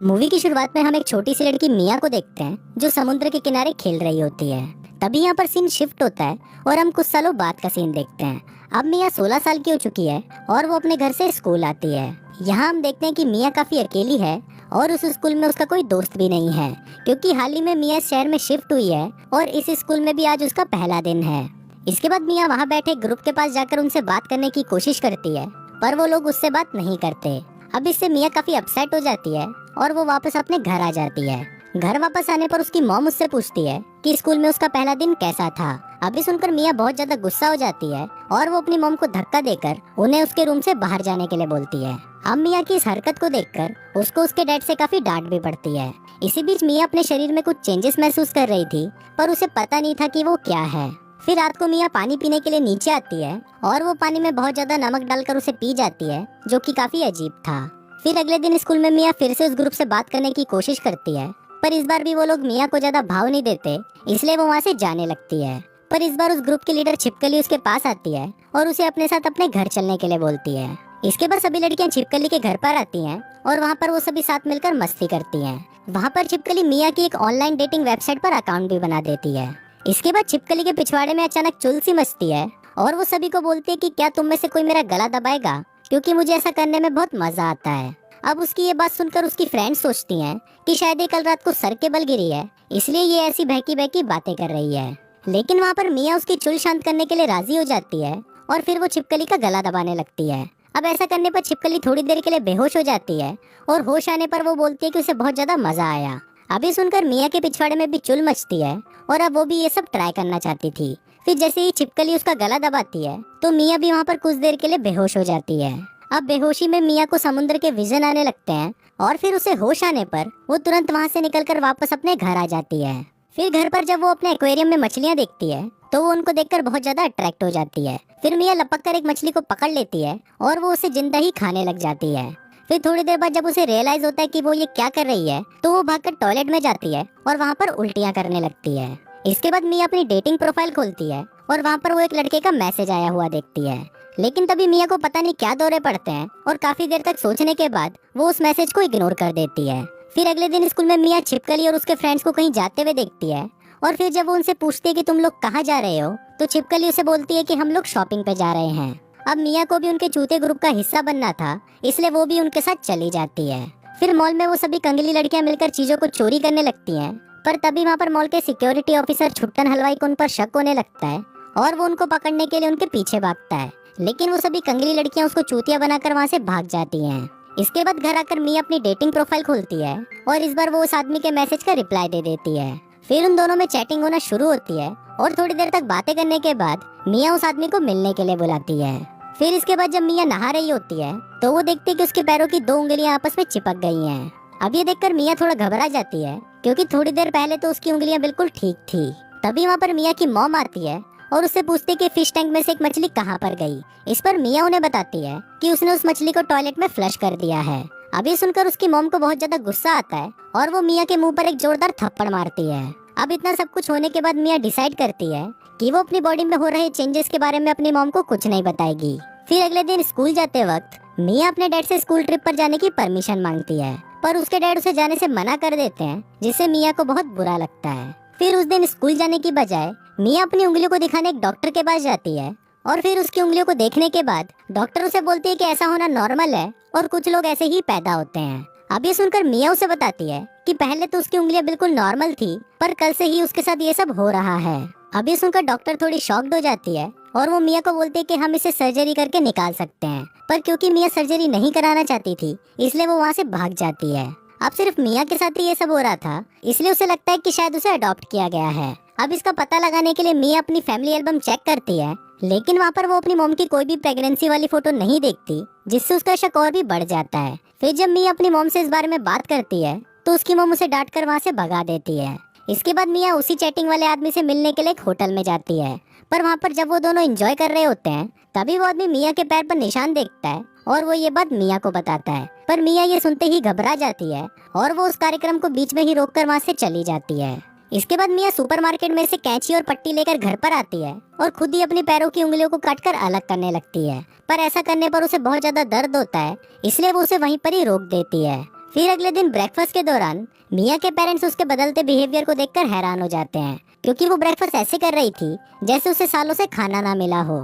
Movie की शुरुआत में हम एक छोटी सी लड़की मिया को देखते हैं जो समुद्र के किनारे खेल रही होती है। तभी यहाँ पर सीन शिफ्ट होता है और हम कुछ सालों बाद का सीन देखते हैं। अब मिया 16 साल की हो चुकी है और वो अपने घर से स्कूल आती है। यहाँ हम देखते हैं कि मिया काफी अकेली है और उस स्कूल में उसका कोई दोस्त भी नहीं है, क्योंकि हाल ही में मिया इस शहर में शिफ्ट हुई है और इस स्कूल में भी आज उसका पहला दिन है। इसके बाद मिया वहाँ बैठे ग्रुप के पास जाकर उनसे बात करने की कोशिश करती है, पर वो लोग उससे बात नहीं करते। अब इससे मिया काफी अपसेट हो जाती है और वो वापस अपने घर आ जाती है। घर वापस आने पर उसकी मॉम उससे पूछती है कि स्कूल में उसका पहला दिन कैसा था। अभी सुनकर मिया बहुत ज्यादा गुस्सा हो जाती है और वो अपनी मॉम को धक्का देकर उन्हें उसके रूम से बाहर जाने के लिए बोलती है। अब मिया की इस हरकत को देखकर उसको उसके डैड से काफी डांट भी पड़ती है। इसी बीच मिया अपने शरीर में कुछ चेंजेस महसूस कर रही थी, पर उसे पता नहीं था कि वो क्या है। फिर रात को मिया पानी पीने के लिए नीचे आती है और वो पानी में बहुत ज्यादा नमक डालकर उसे पी जाती है, जो कि काफी अजीब था। फिर अगले दिन स्कूल में मिया फिर से उस ग्रुप से बात करने की कोशिश करती है, पर इस बार भी वो लोग मिया को ज्यादा भाव नहीं देते, इसलिए वो वहाँ से जाने लगती है। पर इस बार उस ग्रुप की लीडर छिपकली उसके पास आती है और उसे अपने साथ अपने घर चलने के लिए बोलती है। इसके बाद सभी लड़कियां छिपकली के घर पर आती हैं और वहाँ पर वो सभी साथ मिलकर मस्ती करती हैं। वहाँ पर छिपकली मिया की एक ऑनलाइन डेटिंग वेबसाइट पर अकाउंट भी बना देती है। इसके बाद छिपकली के पिछवाड़े में अचानक चुल सी मचती है और वो सभी को बोलती है कि क्या तुम में से कोई मेरा गला दबाएगा, क्योंकि मुझे ऐसा करने में बहुत मजा आता है। अब उसकी ये बात सुनकर उसकी फ्रेंड सोचती हैं कि शायद ये कल रात को सर के बल गिरी है, इसलिए ये ऐसी बहकी बहकी बातें कर रही है। लेकिन वहाँ पर मिया उसकी चुल शांत करने के लिए राजी हो जाती है और फिर वो छिपकली का गला दबाने लगती है। अब ऐसा करने पर छिपकली थोड़ी देर के लिए बेहोश हो जाती है और होश आने पर वो बोलती है कि उसे बहुत ज्यादा मजा आया। अभी सुनकर मिया के पिछवाड़े में भी चुल मचती है और अब वो भी ये सब ट्राई करना चाहती थी। फिर जैसे ही छिपकली उसका गला दबाती है तो मिया भी वहाँ पर कुछ देर के लिए बेहोश हो जाती है। अब बेहोशी में मिया को समुद्र के विजन आने लगते हैं और फिर उसे होश आने पर वो तुरंत वहाँ से निकलकर वापस अपने घर आ जाती है। फिर घर पर जब वो अपने एक्वेरियम में मछलियाँ देखती है तो वो उनको देखकर बहुत ज्यादा अट्रैक्ट हो जाती है। फिर मिया लपक कर एक मछली को पकड़ लेती है और वो उसे जिंदा ही खाने लग जाती है। फिर थोड़ी देर बाद जब उसे रियलाइज होता है कि वो ये क्या कर रही है तो वो भागकर टॉयलेट में जाती है और वहाँ पर उल्टियाँ करने लगती है। इसके बाद मिया अपनी डेटिंग प्रोफाइल खोलती है और वहाँ पर वो एक लड़के का मैसेज आया हुआ देखती है। लेकिन तभी मिया को पता नहीं क्या दौरे पड़ते हैं और काफी देर तक सोचने के बाद वो उस मैसेज को इग्नोर कर देती है। फिर अगले दिन स्कूल में मिया छिपकली और उसके फ्रेंड्स को कहीं जाते हुए देखती है और फिर जब वो उनसे पूछती है कि तुम लोग कहाँ जा रहे हो तो छिपकली उसे बोलती है कि हम लोग शॉपिंग पे जा रहे हैं। अब मिया को भी उनके चूते ग्रुप का हिस्सा बनना था, इसलिए वो भी उनके साथ चली जाती है। फिर मॉल में वो सभी कंगली लड़कियां मिलकर चीजों को चोरी करने लगती हैं, पर तभी वहाँ पर मॉल के सिक्योरिटी ऑफिसर छुट्टन हलवाई को उन पर शक होने लगता है और वो उनको पकड़ने के लिए उनके पीछे भागता है। लेकिन वो सभी कंगली लड़कियां उसको चूतिया बनाकर वहाँ से भाग जाती हैं। इसके बाद घर आकर मिया अपनी डेटिंग प्रोफाइल खोलती है और इस बार वो उस आदमी के मैसेज का रिप्लाई दे देती है। फिर उन दोनों में चैटिंग होना शुरू होती है और थोड़ी देर तक बातें करने के बाद मिया उस आदमी को मिलने के लिए बुलाती है। फिर इसके बाद जब मिया नहा रही होती है तो वो देखती है कि उसके पैरों की 2 उंगलियां आपस में चिपक गई हैं। अब ये देखकर मिया थोड़ा घबरा जाती है, क्योंकि थोड़ी देर पहले तो उसकी उंगलियां बिल्कुल ठीक थी। तभी वहाँ पर मिया की मॉम आती है और उससे पूछती है कि फिश टैंक में से एक मछली कहाँ पर गई। इस पर मिया उन्हें बताती है कि उसने उस मछली को टॉयलेट में फ्लश कर दिया है। अब ये सुनकर उसकी मॉम को बहुत ज्यादा गुस्सा आता है और वो मिया के मुंह पर एक जोरदार थप्पड़ मारती है। अब इतना सब कुछ होने के बाद मिया डिसाइड करती है कि वो अपनी बॉडी में हो रहे चेंजेस के बारे में अपनी मॉम को कुछ नहीं बताएगी। फिर अगले दिन स्कूल जाते वक्त मिया अपने डैड से स्कूल ट्रिप पर जाने की परमिशन मांगती है, पर उसके डैड उसे जाने से मना कर देते हैं, जिससे मिया को बहुत बुरा लगता है। फिर उस दिन स्कूल जाने की बजाय मिया अपनी उंगलियों को दिखाने एक डॉक्टर के पास जाती है और फिर उसकी उंगलियों को देखने के बाद डॉक्टर उसे बोलती है कि ऐसा होना नॉर्मल है और कुछ लोग ऐसे ही पैदा होते हैं। अब ये सुनकर मिया उसे बताती है कि पहले तो उसकी उंगलियां बिल्कुल नॉर्मल थी, पर कल से ही उसके साथ ये सब हो रहा है। अब ये सुनकर डॉक्टर थोड़ी शॉक्ड हो जाती है और वो मिया को बोलती है कि हम इसे सर्जरी करके निकाल सकते हैं, पर क्योंकि मिया सर्जरी नहीं कराना चाहती थी इसलिए वो वहाँ से भाग जाती है। अब सिर्फ मिया के साथ ही ये सब हो रहा था, इसलिए उसे लगता है कि शायद उसे अडॉप्ट किया गया है। अब इसका पता लगाने के लिए मिया अपनी फैमिली एल्बम चेक करती है, लेकिन वहाँ पर वो अपनी मॉम की कोई भी प्रेगनेंसी वाली फोटो नहीं देखती, जिससे उसका शक और भी बढ़ जाता है। फिर जब मिया अपनी मॉम से इस बारे में बात करती है तो उसकी मॉम उसे डांट कर वहाँ से भगा देती है। इसके बाद मिया उसी चैटिंग वाले आदमी से मिलने के लिए एक होटल में जाती है, पर वहाँ पर जब वो दोनों एंजॉय कर रहे होते हैं तभी वो आदमी मिया के पैर पर निशान देखता है और वो ये बात मिया को बताता है, पर मिया ये सुनते ही घबरा जाती है और वो उस कार्यक्रम को बीच में ही रोककर वहाँ से चली जाती है। इसके बाद मिया सुपरमार्केट में से कैंची और पट्टी लेकर घर पर आती है और खुद ही अपनी पैरों की उंगलियों को काटकर अलग करने लगती है, पर ऐसा करने पर उसे बहुत ज्यादा दर्द होता है, इसलिए वो उसे वहीं पर ही रोक देती है। फिर अगले दिन ब्रेकफास्ट के दौरान मिया के पेरेंट्स उसके बदलते बिहेवियर को देखकर हैरान हो जाते हैं, क्योंकि वो ब्रेकफास्ट ऐसे कर रही थी जैसे उसे सालों से खाना ना मिला हो।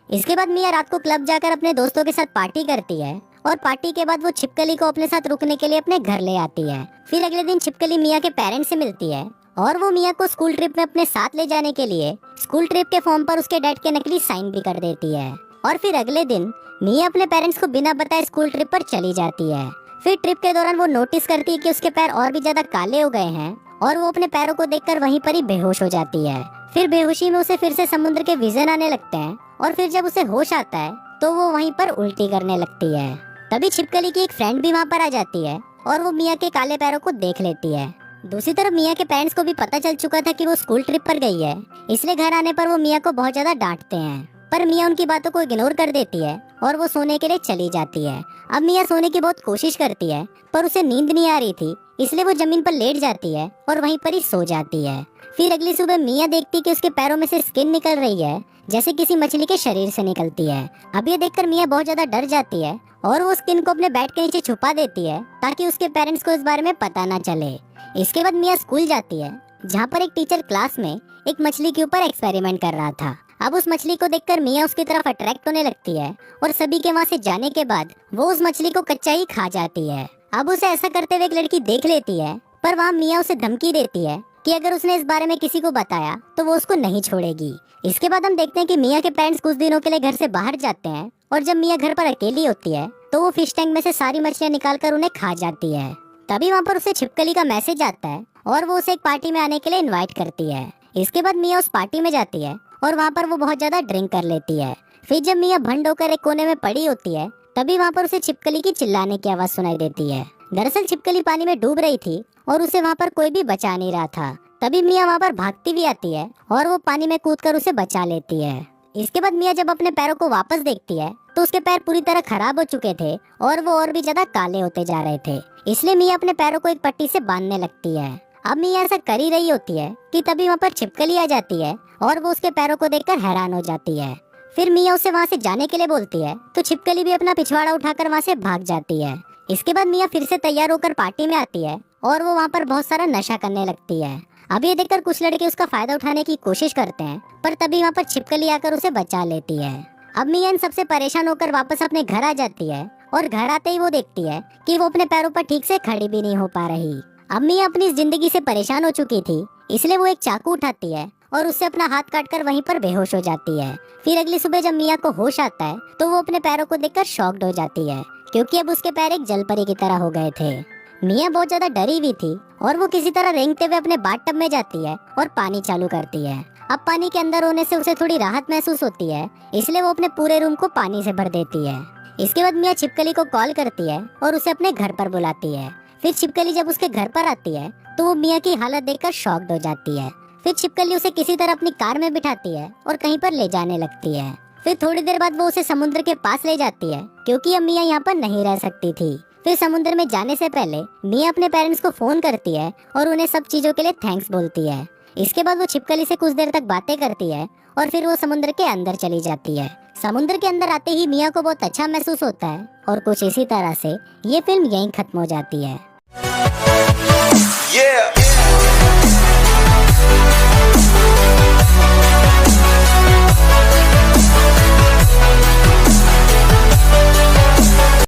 इसके बाद मिया रात को क्लब जाकर अपने दोस्तों के साथ पार्टी करती है और पार्टी के बाद वो छिपकली को अपने साथ रुकने के लिए अपने घर ले आती है। फिर अगले दिन छिपकली मिया के पेरेंट्स से मिलती है और वो मिया को स्कूल ट्रिप में अपने साथ ले जाने के लिए स्कूल ट्रिप के फॉर्म पर उसके डैड के नकली साइन भी कर देती है। और फिर अगले दिन मिया अपने पेरेंट्स को बिना बताए स्कूल ट्रिप पर चली जाती है। फिर ट्रिप के दौरान वो नोटिस करती है कि उसके पैर और भी ज्यादा काले हो गए हैं और वो अपने पैरों को देखकर वहीं पर ही बेहोश हो जाती है। फिर बेहोशी में उसे फिर से समुद्र के विजन आने लगते हैं और फिर जब उसे होश आता है तो वो वहीं पर उल्टी करने लगती है। तभी छिपकली की एक फ्रेंड भी वहाँ पर आ जाती है और वो मिया के काले पैरों को देख लेती है। दूसरी तरफ मिया के पेरेंट्स को भी पता चल चुका था कि वो स्कूल ट्रिप पर गई है, इसलिए घर आने पर वो मिया को बहुत ज्यादा डांटते हैं, पर मिया उनकी बातों को इग्नोर कर देती है और वो सोने के लिए चली जाती है। अब मिया सोने की बहुत कोशिश करती है पर उसे नींद नहीं आ रही थी, इसलिए वो जमीन पर लेट जाती है और वहीं पर ही सो जाती है। फिर अगली सुबह मिया देखती कि उसके पैरों में से स्किन निकल रही है जैसे किसी मछली के शरीर से निकलती है। अब ये देखकर मिया बहुत ज्यादा डर जाती है और वो स्किन को अपने बेड के नीचे छुपा देती है ताकि उसके पेरेंट्स को इस बारे में पता ना चले। इसके बाद मिया स्कूल जाती है जहाँ पर एक टीचर क्लास में एक मछली के ऊपर एक्सपेरिमेंट कर रहा था। अब उस मछली को देखकर मिया उसकी तरफ अट्रैक्ट होने लगती है और सभी के वहाँ से जाने के बाद वो उस मछली को कच्चा ही खा जाती है। अब उसे ऐसा करते हुए एक लड़की देख लेती है, पर वहाँ मिया उसे धमकी देती है कि अगर उसने इस बारे में किसी को बताया तो वो उसको नहीं छोड़ेगी। इसके बाद हम देखते हैं कि मिया के पेरेंट्स कुछ दिनों के लिए घर से बाहर जाते हैं और जब मिया घर पर अकेली होती है तो वो फिश टैंक में से सारी मछलियाँ निकालकर उन्हें खा जाती है। तभी वहाँ पर उसे छिपकली का मैसेज आता है और वो उसे एक पार्टी में आने के लिए इनवाइट करती है। इसके बाद मिया उस पार्टी में जाती है और वहाँ पर वो बहुत ज्यादा ड्रिंक कर लेती है। फिर जब मिया भंड होकर एक कोने में पड़ी होती है तभी वहाँ पर उसे छिपकली की चिल्लाने की आवाज सुनाई देती है। दरअसल छिपकली पानी में डूब रही थी और उसे वहाँ पर कोई भी बचा नहीं रहा था। तभी मिया वहाँ पर भागती भी आती है और वो पानी में कूदकर उसे बचा लेती है। इसके बाद मिया जब अपने पैरों को वापस देखती है तो उसके पैर पूरी तरह खराब हो चुके थे और वो और भी ज्यादा काले होते जा रहे थे, इसलिए मिया अपने पैरों को एक पट्टी से बांधने लगती है। अब मिया ऐसा कर ही रही होती है कि तभी वहाँ पर छिपकली आ जाती है और वो उसके पैरों को देखकर हैरान हो जाती है। फिर मिया उसे वहाँ से जाने के लिए बोलती है तो छिपकली भी अपना पिछवाड़ा उठाकर वहाँ से भाग जाती है। इसके बाद मिया फिर से तैयार होकर पार्टी में आती है और वो वहाँ पर बहुत सारा नशा करने लगती है। अब ये देखकर कुछ लड़के उसका फायदा उठाने की कोशिश करते हैं, पर तभी वहाँ पर छिपकली आकर उसे बचा लेती है। अब मिया इन सबसे परेशान होकर वापस अपने घर आ जाती है और घर आते ही वो देखती है कि वो अपने पैरों पर ठीक से खड़ी भी नहीं हो पा रही। अब मिया अपनी जिंदगी से परेशान हो चुकी थी, इसलिए वो एक चाकू उठाती है और उससे अपना हाथ काटकर वहीं पर बेहोश हो जाती है। फिर अगली सुबह जब मिया को होश आता है तो वो अपने पैरों को देखकर शॉक्ड हो जाती है, क्योंकि अब उसके पैर एक जलपरी की तरह हो गए थे। मिया बहुत ज्यादा डरी हुई थी और वो किसी तरह रेंगते हुए अपने बाथटब में जाती है और पानी चालू करती है। अब पानी के अंदर होने से उसे थोड़ी राहत महसूस होती है, इसलिए वो अपने पूरे रूम को पानी से भर देती है। इसके बाद मिया छिपकली को कॉल करती है और उसे अपने घर पर बुलाती है। फिर छिपकली जब उसके घर पर आती है तो वो मिया की हालत देखकर शॉक्ड हो जाती है। फिर छिपकली उसे किसी तरह अपनी कार में बिठाती है और कहीं पर ले जाने लगती है। फिर थोड़ी देर बाद वो उसे समुद्र के पास ले जाती है, क्योंकि अब मिया यहाँ पर नहीं रह सकती थी। फिर समुद्र में जाने से पहले मिया अपने पेरेंट्स को फोन करती है और उन्हें सब चीजों के लिए थैंक्स बोलती है। इसके बाद वो छिपकली से कुछ देर तक बातें करती है और फिर वो समुद्र के अंदर चली जाती है। समुद्र के अंदर आते ही मिया को बहुत अच्छा महसूस होता है और कुछ इसी तरह से ये फिल्म यहीं खत्म हो जाती है।